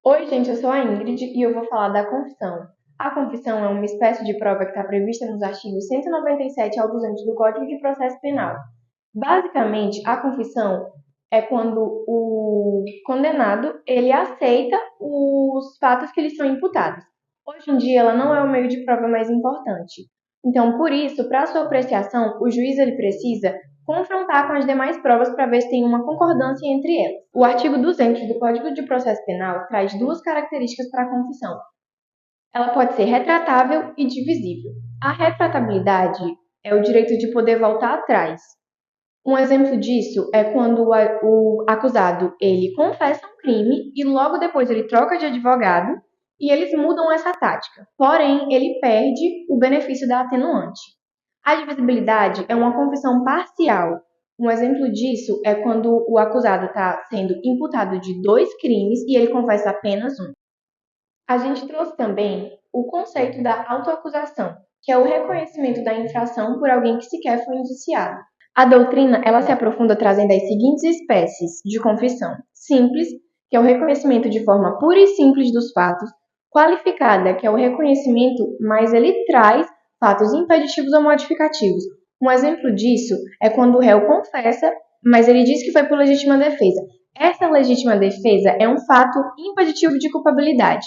Oi, gente, eu sou a Ingrid e eu vou falar da confissão. A confissão é uma espécie de prova que está prevista nos artigos 197 ao 200 do Código de Processo Penal. Basicamente, a confissão é quando o condenado ele aceita os fatos que lhe são imputados. Hoje em dia, ela não é o meio de prova mais importante. Então, por isso, para sua apreciação, o juiz ele precisa confrontar com as demais provas para ver se tem uma concordância entre elas. O artigo 200 do Código de Processo Penal traz duas características para a confissão. Ela pode ser retratável e divisível. A retratabilidade é o direito de poder voltar atrás. Um exemplo disso é quando o acusado ele confessa um crime e logo depois ele troca de advogado e eles mudam essa tática. Porém, ele perde o benefício da atenuante. A divisibilidade é uma confissão parcial. Um exemplo disso é quando o acusado está sendo imputado de dois crimes e ele confessa apenas um. A gente trouxe também o conceito da autoacusação, que é o reconhecimento da infração por alguém que sequer foi indiciado. A doutrina, ela se aprofunda trazendo as seguintes espécies de confissão: simples, que é o reconhecimento de forma pura e simples dos fatos; qualificada, que é o reconhecimento, mas ele traz fatos impeditivos ou modificativos. Um exemplo disso é quando o réu confessa, mas ele diz que foi por legítima defesa. Essa legítima defesa é um fato impeditivo de culpabilidade.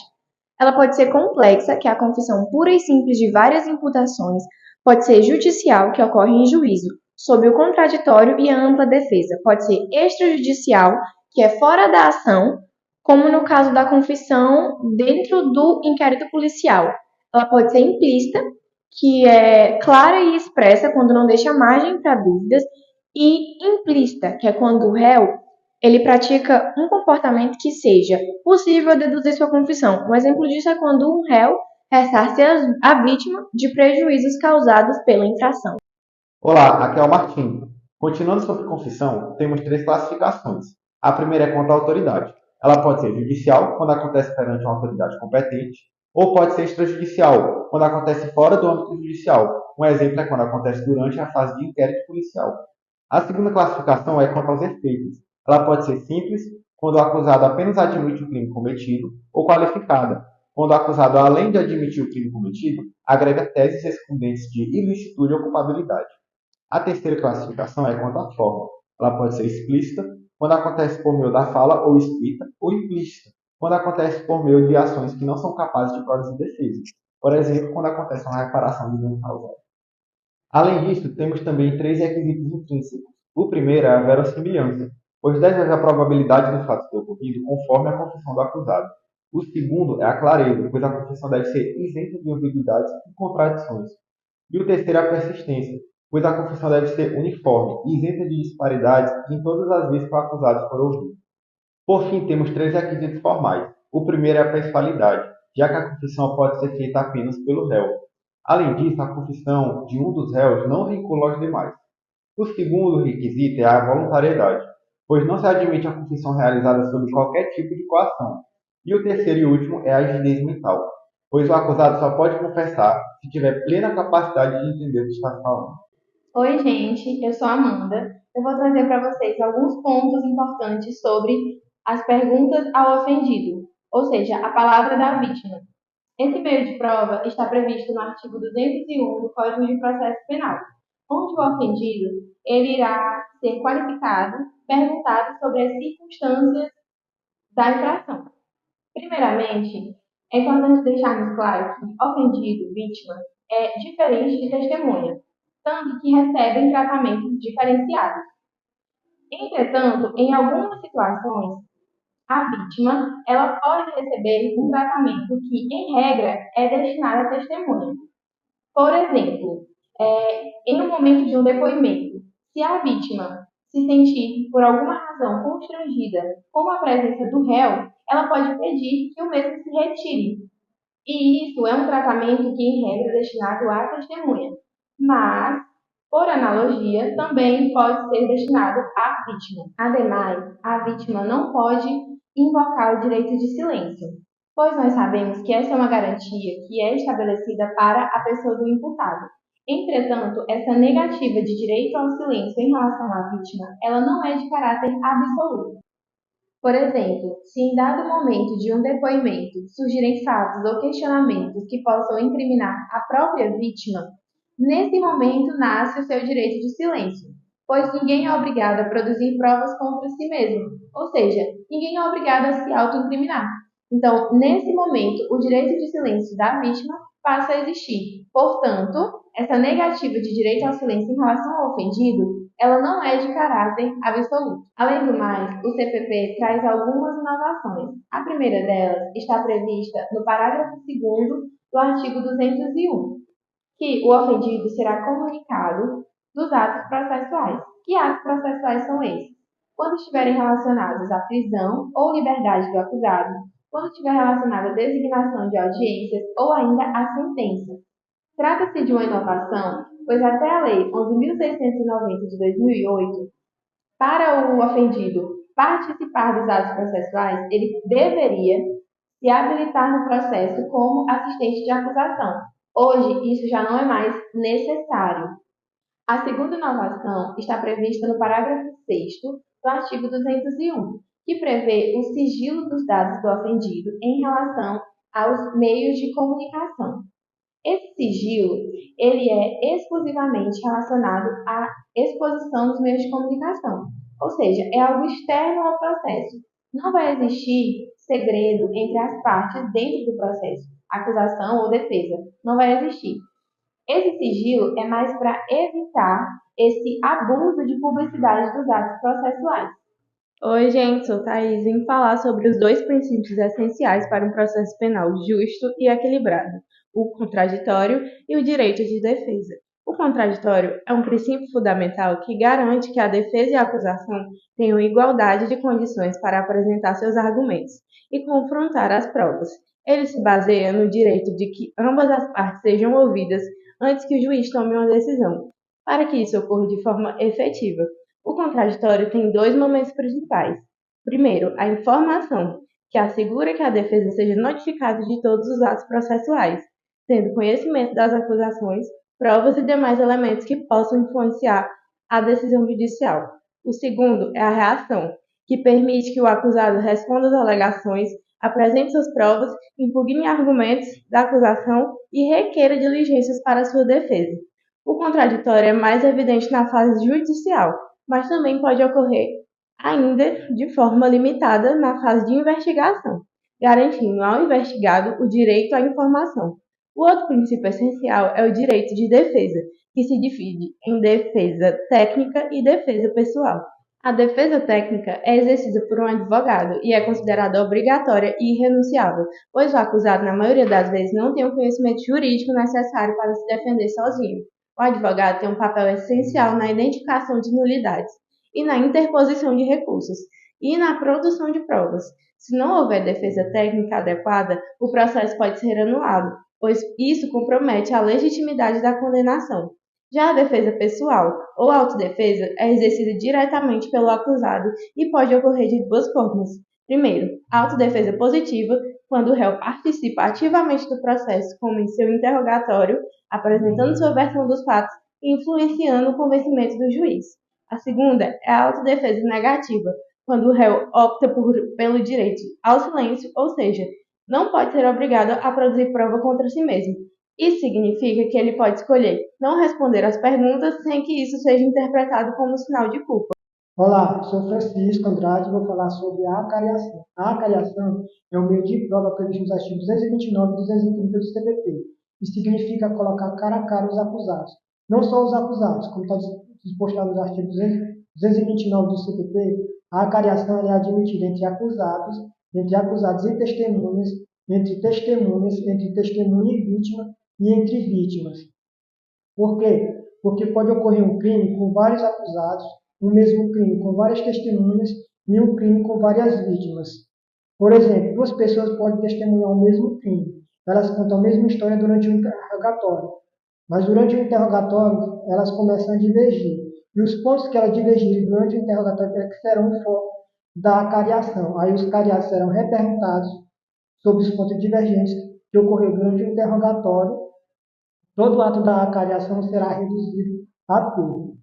Ela pode ser complexa, que é a confissão pura e simples de várias imputações; pode ser judicial, que ocorre em juízo, sob o contraditório e a ampla defesa; pode ser extrajudicial, que é fora da ação, como no caso da confissão dentro do inquérito policial. Ela pode ser implícita, que é clara e expressa, quando não deixa margem para dúvidas; e implícita, que é quando o réu ele pratica um comportamento que seja possível deduzir sua confissão. Um exemplo disso é quando um réu ressarce a vítima de prejuízos causados pela infração. Olá, aqui é o Martim. Continuando sobre confissão, temos três classificações. A primeira é quanto à autoridade. Ela pode ser judicial, quando acontece perante uma autoridade competente, ou pode ser extrajudicial, quando acontece fora do âmbito judicial. Um exemplo é quando acontece durante a fase de inquérito policial. A segunda classificação é quanto aos efeitos. Ela pode ser simples, quando o acusado apenas admite o crime cometido, ou qualificada, quando o acusado, além de admitir o crime cometido, agrega teses excludentes de ilicitude ou culpabilidade. A terceira classificação é quanto à forma. Ela pode ser explícita, quando acontece por meio da fala ou escrita, ou implícita, quando acontece por meio de ações que não são capazes de produzir defesa. Por exemplo, quando acontece uma reparação de dano causado. Além disso, temos também três requisitos intrínsecos. O primeiro é a verossimilhança, pois deve haver a probabilidade do fato ter ocorrido conforme a confissão do acusado. O segundo é a clareza, pois a confissão deve ser isenta de ambiguidades e contradições. E o terceiro é a persistência, pois a confissão deve ser uniforme e isenta de disparidades em todas as vezes que o acusado for ouvido. Por fim, temos três requisitos formais. O primeiro é a pessoalidade, já que a confissão pode ser feita apenas pelo réu. Além disso, a confissão de um dos réus não vincula aos demais. O segundo requisito é a voluntariedade, pois não se admite a confissão realizada sob qualquer tipo de coação. E o terceiro e último é a rigidez mental, pois o acusado só pode confessar se tiver plena capacidade de entender o que está falando. Oi, gente, eu sou a Amanda. Eu vou trazer para vocês alguns pontos importantes sobre as perguntas ao ofendido, ou seja, a palavra da vítima. Esse meio de prova está previsto no artigo 201 do Código de Processo Penal, onde o ofendido ele irá ser qualificado, perguntado sobre as circunstâncias da infração. Primeiramente, é importante deixarmos claro que ofendido, vítima, é diferente de testemunha, tanto que recebem tratamentos diferenciados. Entretanto, em algumas situações, a vítima ela pode receber um tratamento que, em regra, é destinado à testemunha. Por exemplo, em um momento de um depoimento, se a vítima se sentir, por alguma razão, constrangida com a presença do réu, ela pode pedir que o mesmo se retire. E isso é um tratamento que, em regra, é destinado à testemunha. Mas, por analogia, também pode ser destinado à vítima. Ademais, a vítima não pode invocar o direito de silêncio, pois nós sabemos que essa é uma garantia que é estabelecida para a pessoa do imputado. Entretanto, essa negativa de direito ao silêncio em relação à vítima, ela não é de caráter absoluto. Por exemplo, se em dado momento de um depoimento surgirem fatos ou questionamentos que possam incriminar a própria vítima, nesse momento nasce o seu direito de silêncio, pois ninguém é obrigado a produzir provas contra si mesmo, ou seja, ninguém é obrigado a se autoincriminar. Então, nesse momento, o direito de silêncio da vítima passa a existir. Portanto, essa negativa de direito ao silêncio em relação ao ofendido, ela não é de caráter absoluto. Além do mais, o CPP traz algumas inovações. A primeira delas está prevista no parágrafo 2º do artigo 201, que o ofendido será comunicado dos atos processuais. Que atos processuais são esses? Quando estiverem relacionados à prisão ou liberdade do acusado, quando estiver relacionado à designação de audiências ou ainda à sentença. Trata-se de uma inovação, pois até a Lei 11.690 de 2008, para o ofendido participar dos atos processuais, ele deveria se habilitar no processo como assistente de acusação. Hoje, isso já não é mais necessário. A segunda inovação está prevista no parágrafo 6º do artigo 201, que prevê o sigilo dos dados do ofendido em relação aos meios de comunicação. Esse sigilo, ele é exclusivamente relacionado à exposição dos meios de comunicação, ou seja, é algo externo ao processo. Não vai existir segredo entre as partes dentro do processo, acusação ou defesa, não vai existir. Esse sigilo é mais para evitar esse abuso de publicidade dos atos processuais. Oi, gente, sou Thaís e vim falar sobre os dois princípios essenciais para um processo penal justo e equilibrado: o contraditório e o direito de defesa. O contraditório é um princípio fundamental que garante que a defesa e a acusação tenham igualdade de condições para apresentar seus argumentos e confrontar as provas. Ele se baseia no direito de que ambas as partes sejam ouvidas antes que o juiz tome uma decisão, para que isso ocorra de forma efetiva. O contraditório tem dois momentos principais. Primeiro, a informação, que assegura que a defesa seja notificada de todos os atos processuais, tendo conhecimento das acusações, provas e demais elementos que possam influenciar a decisão judicial. O segundo é a reação, que permite que o acusado responda às alegações, apresente suas provas, impugne argumentos da acusação e requeira diligências para sua defesa. O contraditório é mais evidente na fase judicial, mas também pode ocorrer ainda de forma limitada na fase de investigação, garantindo ao investigado o direito à informação. O outro princípio essencial é o direito de defesa, que se divide em defesa técnica e defesa pessoal. A defesa técnica é exercida por um advogado e é considerada obrigatória e irrenunciável, pois o acusado, na maioria das vezes, não tem o conhecimento jurídico necessário para se defender sozinho. O advogado tem um papel essencial na identificação de nulidades e na interposição de recursos e na produção de provas. Se não houver defesa técnica adequada, o processo pode ser anulado, pois isso compromete a legitimidade da condenação. Já a defesa pessoal ou autodefesa é exercida diretamente pelo acusado e pode ocorrer de duas formas. Primeiro, a autodefesa positiva, quando o réu participa ativamente do processo, como em seu interrogatório, apresentando sua versão dos fatos e influenciando o convencimento do juiz. A segunda é a autodefesa negativa, quando o réu opta pelo direito ao silêncio, ou seja, não pode ser obrigado a produzir prova contra si mesmo. Isso significa que ele pode escolher não responder às perguntas sem que isso seja interpretado como sinal de culpa. Olá, sou Francisco Andrade e vou falar sobre a acariação. A acariação é um meio de prova previsto nos artigos 229 e 230 do CPP, e significa colocar cara a cara os acusados. Não só os acusados, como está disposto lá nos artigos 229 do CPP, a acariação é admitida entre acusados e testemunhas, entre testemunhas, entre testemunha e vítima e entre vítimas. Por quê? Porque pode ocorrer um crime com vários acusados, um mesmo crime com várias testemunhas e um crime com várias vítimas. Por exemplo, duas pessoas podem testemunhar o mesmo crime. Elas contam a mesma história durante o interrogatório. Mas durante o interrogatório, elas começam a divergir. E os pontos que elas divergirem durante o interrogatório é que serão o foco da cariação. Aí os cariados serão reperguntados sobre os pontos divergentes que ocorreram durante o interrogatório. Todo ato da acariação será reduzido a perda.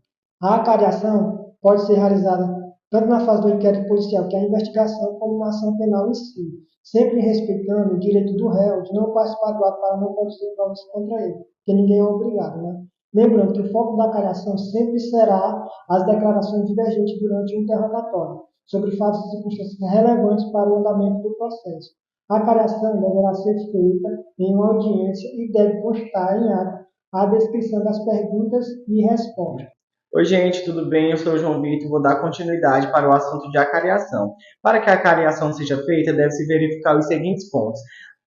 A acariação pode ser realizada tanto na fase do inquérito policial, que é a investigação, como na ação penal em si, sempre respeitando o direito do réu de não participar do ato para não produzir provas contra ele, porque ninguém é obrigado, né? Lembrando que o foco da cariação sempre será as declarações divergentes durante o interrogatório, sobre fatos e circunstâncias relevantes para o andamento do processo. A cariação deverá ser feita em uma audiência e deve constar em ato a descrição das perguntas e respostas. Oi, gente, tudo bem? Eu sou o João Vitor e vou dar continuidade para o assunto de acariação. Para que a acariação seja feita, deve-se verificar os seguintes pontos: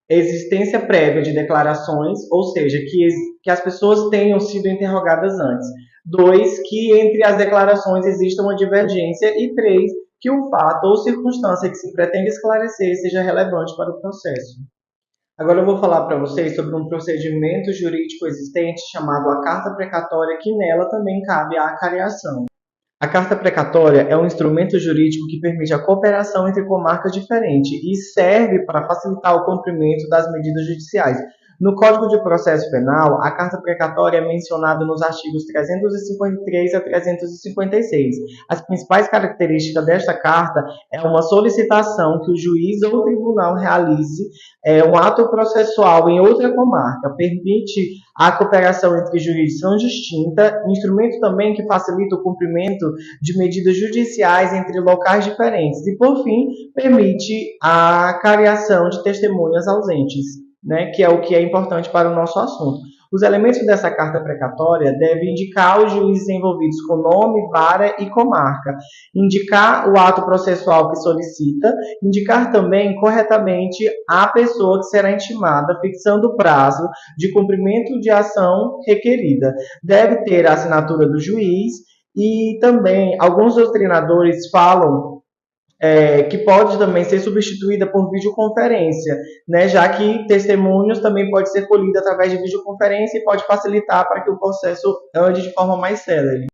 existência prévia de declarações, ou seja, que as pessoas tenham sido interrogadas antes. 2, que entre as declarações exista uma divergência. E 3, que o fato ou circunstância que se pretende esclarecer seja relevante para o processo. Agora eu vou falar para vocês sobre um procedimento jurídico existente chamado a carta precatória, que nela também cabe a acariação. A carta precatória é um instrumento jurídico que permite a cooperação entre comarcas diferentes e serve para facilitar o cumprimento das medidas judiciais. No Código de Processo Penal, a carta precatória é mencionada nos artigos 353 a 356. As principais características desta carta é uma solicitação que o juiz ou o tribunal realize um ato processual em outra comarca, permite a cooperação entre jurisdição distinta, instrumento também que facilita o cumprimento de medidas judiciais entre locais diferentes e, por fim, permite a cariação de testemunhas ausentes, né, que é o que é importante para o nosso assunto. Os elementos dessa carta precatória devem indicar os juízes envolvidos com nome, vara e comarca, indicar o ato processual que solicita, indicar também corretamente a pessoa que será intimada, fixando o prazo de cumprimento de ação requerida. Deve ter a assinatura do juiz e também alguns doutrinadores falam que pode também ser substituída por videoconferência, né, já que testemunhos também pode ser colhido através de videoconferência e pode facilitar para que o processo ande de forma mais célere.